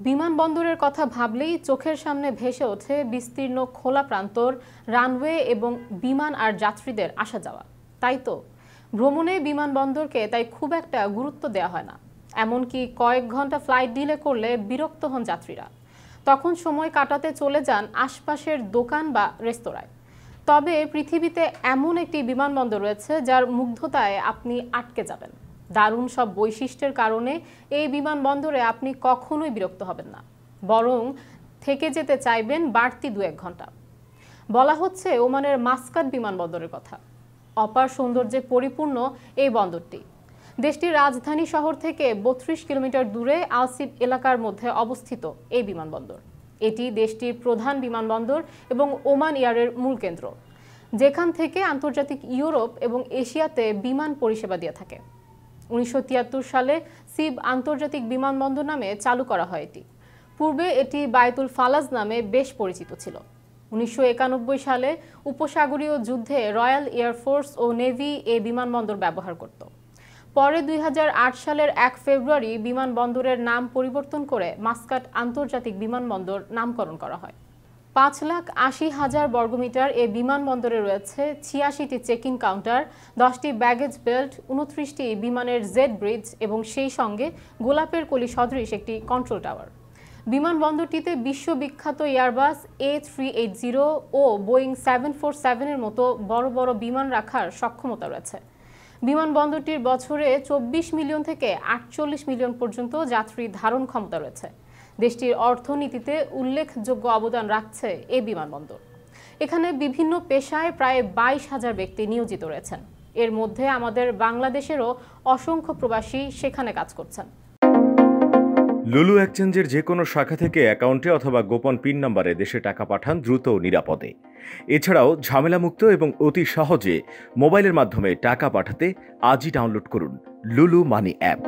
বিমানবন্দরের কথা ভাবলেই চোখের সামনে ভেসে ওঠে বিস্তীর্ণ খোলা প্রান্তর, রানওয়ে এবং বিমান আর যাত্রীদের আসা যাওয়া। তাই তো ভ্রমণে বিমানবন্দরকে তাই খুব একটা গুরুত্ব দেওয়া হয় না। এমনকি কয়েক ঘন্টা ফ্লাইট ডিলে করলে বিরক্ত হন যাত্রীরা। তখন সময় কাটাতে চলে যান আশপাশের দোকান বা রেস্তোরাঁয়। তবে পৃথিবীতে এমন একটি বিমানবন্দর রয়েছে যার মুগ্ধতায় আপনি আটকে যাবেন। দারুণ সব বৈশিষ্ট্যের কারণে এই বিমানবন্দরে আপনি কখনোই বিরক্ত হবেন না, বরং থেকে যেতে চাইবেন বাড়তি 2-1 ঘন্টা। বলা হচ্ছে ওমানের মাসকাট বিমানবন্দরের কথা। অপার সৌন্দর্যে পরিপূর্ণ এই বন্দরটি দেশটির রাজধানী শহর থেকে 32 কিলোমিটার দূরে আলসিব এলাকার মধ্যে অবস্থিত এই বিমানবন্দর। এটি দেশটির প্রধান বিমানবন্দর এবং ওমান এয়ারের মূল কেন্দ্র, যেখান থেকে আন্তর্জাতিক ইউরোপ এবং এশিয়াতে বিমান পরিষেবা দিয়ে থাকে। 1973 সালে সিব আন্তর্জাতিক বিমানবন্দর নামে চালু করা হয় এটি। পূর্বে এটি বায়তুল ফালাজ নামে বেশ পরিচিত ছিল। 1991 সালে উপসাগরীয় যুদ্ধে রয়্যাল এয়ারফোর্স ও নেভি এই বিমানবন্দর ব্যবহার করত। পরে 2008 সালের 1 ফেব্রুয়ারি বিমানবন্দরের নাম পরিবর্তন করে মাসকাট আন্তর্জাতিক বিমানবন্দর নামকরণ করা হয়। 5,80,000 বর্গমিটার এ বিমানবন্দরে রয়েছে 86টি চেক ইন কাউন্টার, 10টি ব্যাগেজ বেল্ট, 29টি বিমানের জেড ব্রিজ এবং সেই সঙ্গে গোলাপের কলি সদৃশ একটি কন্ট্রোল টাওয়ার। বিমানবন্দরটিতে বিশ্ববিখ্যাত এয়ারবাস A380 ও বোয়িং 747 এর মতো বড় বড় বিমান রাখার সক্ষমতা রয়েছে। বিমানবন্দরটির বছরে 24 মিলিয়ন থেকে 48 মিলিয়ন পর্যন্ত যাত্রী ধারণ ক্ষমতা রয়েছে। দেশটির অর্থনীতিতে উল্লেখযোগ্য অবদান রাখছে এই বিমানবন্দর। এখানে বিভিন্ন পেশায় প্রায় 22,000 ব্যক্তি নিয়োজিত রয়েছেন। এর মধ্যে আমাদের বাংলাদেশেরও অসংখ্য প্রবাসী সেখানে কাজ করছেন। লুলু এক্সচেঞ্জের যে কোনো শাখা থেকে অ্যাকাউন্টে অথবা গোপন পিন নম্বরে দেশে টাকা পাঠান দ্রুত ও নিরাপদে। এছাড়াও ঝামেলামুক্ত এবং অতি সহজে মোবাইলের মাধ্যমে টাকা পাঠাতে আজই ডাউনলোড করুন লুলু মানি অ্যাপ।